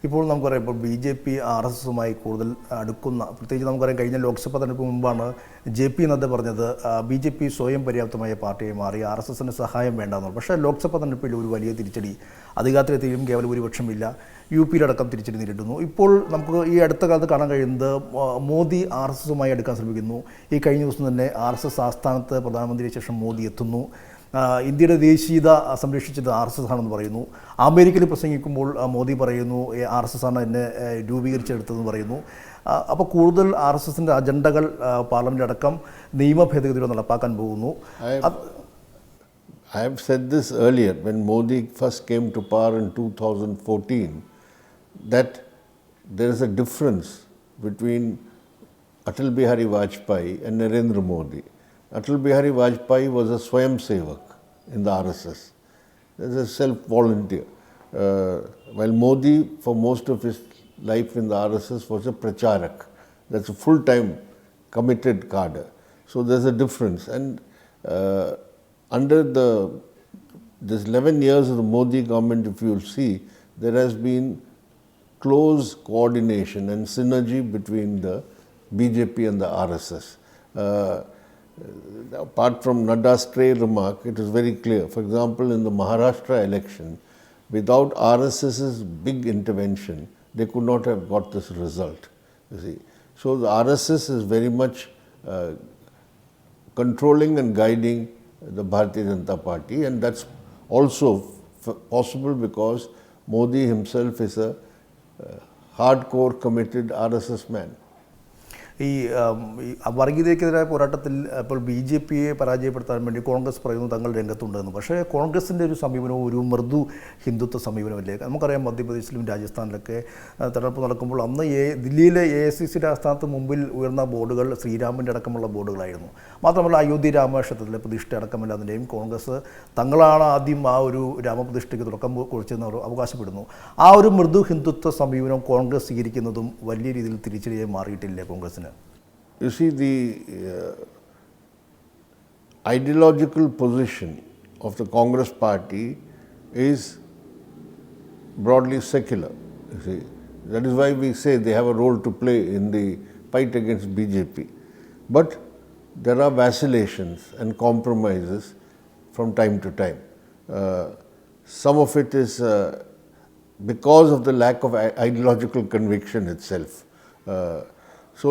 ഇപ്പോൾ നമുക്കറിയാം ഇപ്പോൾ ബിജെപി ആർഎസ്എസുമായി കൂടുതൽ അടുക്കുന്ന പ്രത്യേകിച്ച് നമുക്കറിയാം കഴിഞ്ഞ ലോക്സഭാ തെരഞ്ഞെടുപ്പ് മുമ്പാണ് ജെപി നദ്ദ പറഞ്ഞത് ബിജെപി സ്വയം പര്യാപ്തമായ പാർട്ടിയായി മാറി ആർഎസ്എസിന് സഹായം വേണ്ടെന്നാണ്. പക്ഷേ ലോക്സഭാ തെരഞ്ഞെടുപ്പിൽ ഒരു വലിയ തിരിച്ചടി അധികാരത്തിലെത്തിയും കേവല ഭൂരിപക്ഷമില്ല, യു പിയിലടക്കം തിരിച്ചടി നേരിടുന്നു. ഇപ്പോൾ നമുക്ക് ഈ അടുത്ത കാലത്ത് കാണാൻ കഴിയുന്നത് മോദി ആർഎസ്എസുമായി അടുക്കാൻ ശ്രമിക്കുന്നു. ഈ കഴിഞ്ഞ ദിവസം തന്നെ ആർഎസ്എസ് ആസ്ഥാനത്ത് പ്രധാനമന്ത്രിക്ക് ശേഷം മോദി എത്തുന്നു. ഇന്ത്യയുടെ ദേശീയത സംരക്ഷിച്ചത് ആർഎസ്എസ് ആണെന്ന് പറയുന്നു. അമേരിക്കയിൽ പ്രസംഗിക്കുമ്പോൾ മോദി പറയുന്നു ആർഎസ്എസ് ആണ് എന്നെ രൂപീകരിച്ചെടുത്തതെന്ന് പറയുന്നു. അപ്പോൾ കൂടുതൽ ആർഎസ്എസിൻ്റെ അജണ്ടകൾ പാർലമെൻ്റ് അടക്കം നിയമ ഭേദഗതികൾ നടപ്പാക്കാൻ പോകുന്നു. I have said this earlier when Modi first came to power in 2014 that there is a difference between Atal Bihari Vajpayee and Narendra Modi. Atal Bihari Vajpayee was a Swayam Sevak in the RSS. There's a self-volunteer. While Modi, for most of his life in the RSS, was a pracharak. That's a full-time committed cadre. So there's a difference. And under this 11 years of the Modi government, if you'll see, there has been close coordination and synergy between the BJP and the RSS. Apart from Nadda's stray remark, it is very clear. For example, in the Maharashtra election, without RSS's big intervention, they could not have got this result. You see, so the RSS is very much controlling and guiding the Bharatiya Janata Party, and that's also possible because Modi himself is a hardcore committed RSS man. ഈ വർഗീയതയ്ക്കെതിരായ പോരാട്ടത്തിൽ ഇപ്പോൾ ബിജെപിയെ പരാജയപ്പെടുത്താൻ വേണ്ടി കോൺഗ്രസ് പറയുന്നു തങ്ങൾ രംഗത്തുണ്ടെന്ന്. പക്ഷേ കോൺഗ്രസിൻ്റെ ഒരു സമീപനവും ഒരു മൃദു ഹിന്ദുത്വ സമീപനമല്ലേ? നമുക്കറിയാം മധ്യപ്രദേശിലും രാജസ്ഥാനിലൊക്കെ തെരഞ്ഞെടുപ്പ് നടക്കുമ്പോൾ അന്ന് ദില്ലിയിലെ AICCയുടെ ആസ്ഥാനത്ത് മുമ്പിൽ ഉയർന്ന ബോർഡുകൾ ശ്രീരാമൻ്റെ അടക്കമുള്ള ബോർഡുകളായിരുന്നു. മാത്രമല്ല അയോധ്യ രാമക്ഷേത്രത്തിലെ പ്രതിഷ്ഠ അടക്കമില്ലാതിൻ്റെയും കോൺഗ്രസ് തങ്ങളാണ് ആദ്യം ആ ഒരു രാമപ്രതിഷ്ഠയ്ക്ക് തുടക്കം കുറിച്ചെന്ന് അവർ അവകാശപ്പെടുന്നു. ആ ഒരു മൃദു ഹിന്ദുത്വ സമീപനം കോൺഗ്രസ് സ്വീകരിക്കുന്നതും വലിയ രീതിയിൽ തിരിച്ചടിയായി മാറിയിട്ടില്ലേ കോൺഗ്രസിന്? You see, the ideological position of the Congress party is broadly secular. You see, that is why we say they have a role to play in the fight against BJP. But there are vacillations and compromises from time to time. Some of it is because of the lack of ideological conviction itself. So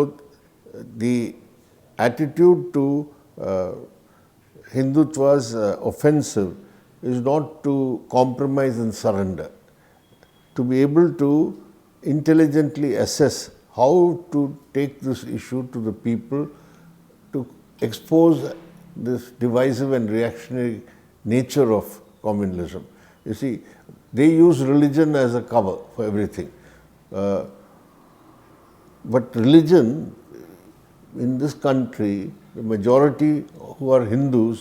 the attitude to Hindutva's offensive is not to compromise and surrender. To be able to intelligently assess how to take this issue to the people, to expose this divisive and reactionary nature of communalism. You see, they use religion as a cover for everything. But religion in this country, the majority who are Hindus,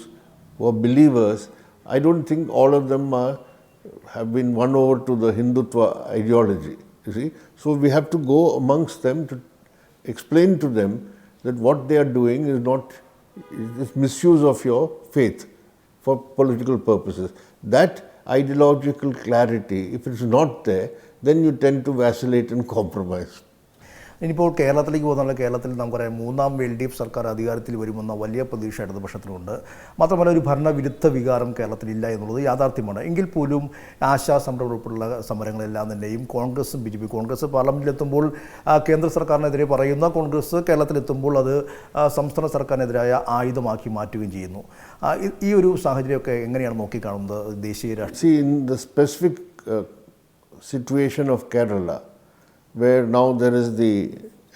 who are believers, I don't think all of them have been won over to the Hindutva ideology. You see, so we have to go amongst them to explain to them that what they are doing is not is misuse of your faith for political purposes. That ideological clarity, if it's not there, then you tend to vacillate and compromise. ഇനിയിപ്പോൾ കേരളത്തിലേക്ക് പോകുന്നുള്ള കേരളത്തിൽ നമുക്കറിയാം മൂന്നാം LDF സർക്കാർ അധികാരത്തിൽ വരുമെന്ന വലിയ പ്രതീക്ഷ ഇടതുപക്ഷത്തിനുണ്ട്. മാത്രമല്ല ഒരു ഭരണവിരുദ്ധ വികാരം കേരളത്തിലില്ല എന്നുള്ളത് യാഥാർത്ഥ്യമാണ്. എങ്കിൽ പോലും ആശാ സമരം ഉൾപ്പെടെയുള്ള സമരങ്ങളെല്ലാം തന്നെയും കോൺഗ്രസും BJP കോൺഗ്രസ് പാർലമെൻറ്റിലെത്തുമ്പോൾ കേന്ദ്ര സർക്കാരിനെതിരെ പറയുന്ന കോൺഗ്രസ് കേരളത്തിലെത്തുമ്പോൾ അത് സംസ്ഥാന സർക്കാരിനെതിരായ ആയുധമാക്കി മാറ്റുകയും ചെയ്യുന്നു. ഈ ഒരു സാഹചര്യമൊക്കെ എങ്ങനെയാണ് നോക്കിക്കാണുന്നത് ദേശീയ രാഷ്ട്രീയ? See, in the specific situation of Kerala, where now there is the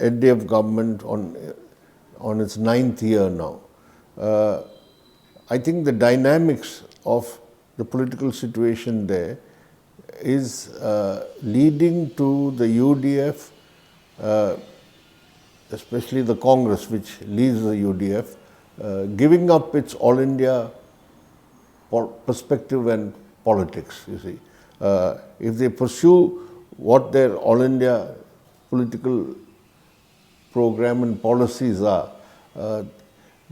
LDF government on its 9th year now. I think the dynamics of the political situation there is leading to the UDF, especially the Congress which leads the UDF, giving up its all India perspective and politics, you see. If they pursue what their all India political program and policies are,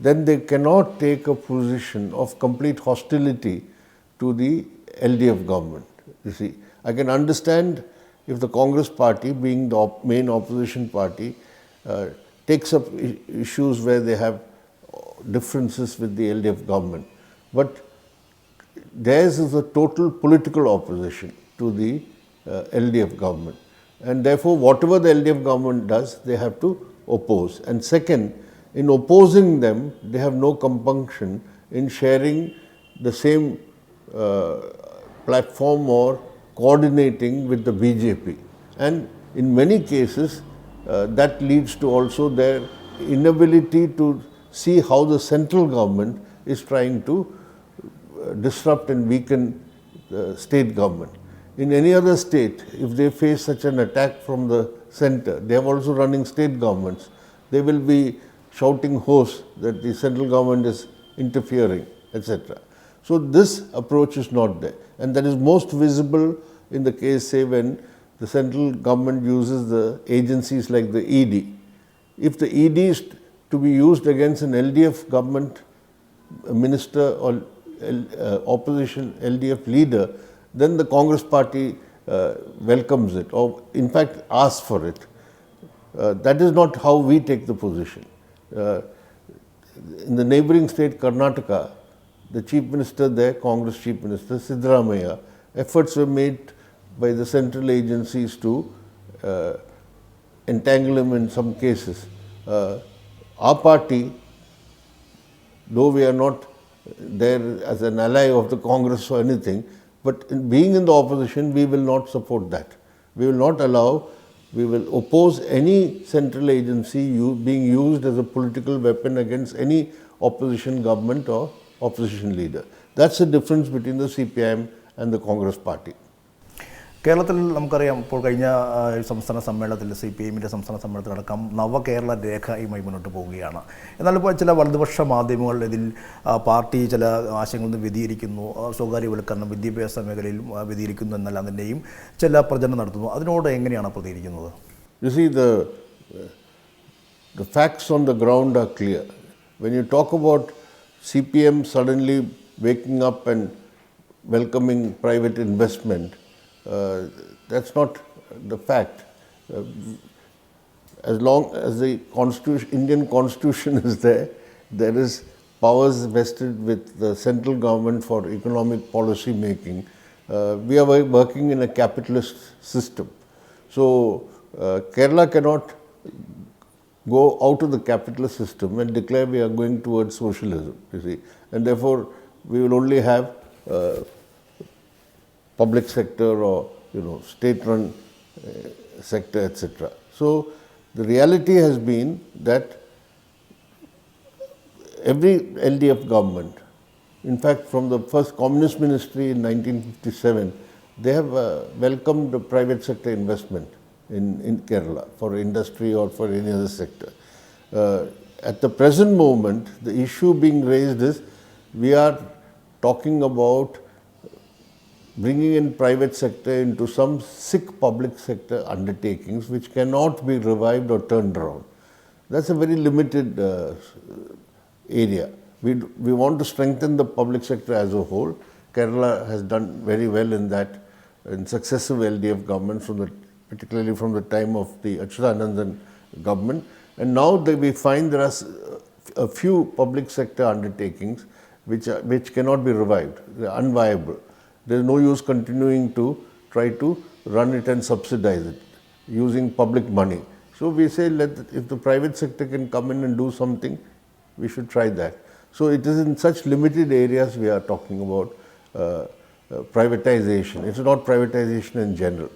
then they cannot take a position of complete hostility to the LDF government. You see, I can understand if the Congress party, being the main opposition party, takes up issues where they have differences with the LDF government. But theirs is a total political opposition to the LDF government. And therefore, whatever the LDF government does, they have to oppose. And second, in opposing them, they have no compunction in sharing the same platform or coordinating with the Bjpయ. And in many cases, that leads to also their inability to see how the central government is trying to disrupt and weaken the state government. In any other state, if they face such an attack from the center, they are also running state governments, they will be shouting hoarse that the central government is interfering, etc. So this approach is not there, and that is most visible in the case, say, when the central government uses the agencies like the ED. If the ED is to be used against an LDF government minister or opposition LDF leader, then the Congress party welcomes it, or in fact asks for it. That is not how we take the position. In the neighboring state Karnataka, the chief minister there, Congress chief minister Siddaramaiah, efforts were made by the central agencies to entangle him in some cases. Our party, though we are not there as an ally of the Congress or anything, but being in the opposition, we will not support that. We will not allow, we will oppose any central agency being used as a political weapon against any opposition government or opposition leader. That's the difference between the CPIM and the Congress party. കേരളത്തിൽ നമുക്കറിയാം, ഇപ്പോൾ കഴിഞ്ഞ സംസ്ഥാന സമ്മേളനത്തിൽ CPIM-ൻ്റെ സംസ്ഥാന സമ്മേളനത്തിലടക്കം നവകേരള രേഖയുമായി മുന്നോട്ട് പോവുകയാണ്. എന്നാൽ ഇപ്പോൾ ചില വലതുപക്ഷ മാധ്യമങ്ങൾ ഇതിൽ പാർട്ടി ചില ആശയങ്ങളിൽ നിന്ന് വ്യതിയിരിക്കുന്നു, സ്വകാര്യവൽക്കരണം വിദ്യാഭ്യാസ മേഖലയിൽ വ്യതിയിരിക്കുന്നു എന്നെല്ലാം തന്നെയും ചില പ്രചരണം നടത്തുന്നു. അതിനോട് എങ്ങനെയാണ് പ്രതികരിക്കുന്നത്? You see, the facts on the ground are clear. When you talk about CPM suddenly waking up and welcoming private investment, that's not the fact. As long as the Indian Constitution is there, there is powers vested with the central government for economic policy making. We are working in a capitalist system. So Kerala cannot go out of the capitalist system and declare we are going towards socialism, you see. And therefore, we will only have public sector or state-run sector, etc. So the reality has been that every LDF government, in fact from the first communist ministry in 1957, they have welcomed the private sector investment in Kerala for industry or for any other sector. At the present moment, the issue being raised is we are talking about bringing in private sector into some sick public sector undertakings which cannot be revived or turned around. That's a very limited area. We want to strengthen the public sector as a whole. Kerala has done very well in that, in successive LDF governments, particularly from the time of the Achyutanandan government. And now we find there are a few public sector undertakings which cannot be revived. They are unviable. There is no use continuing to try to run it and subsidize it using public money. So we say, if the private sector can come in and do something, we should try that. So it is in such limited areas we are talking about privatization. It's not privatization in general.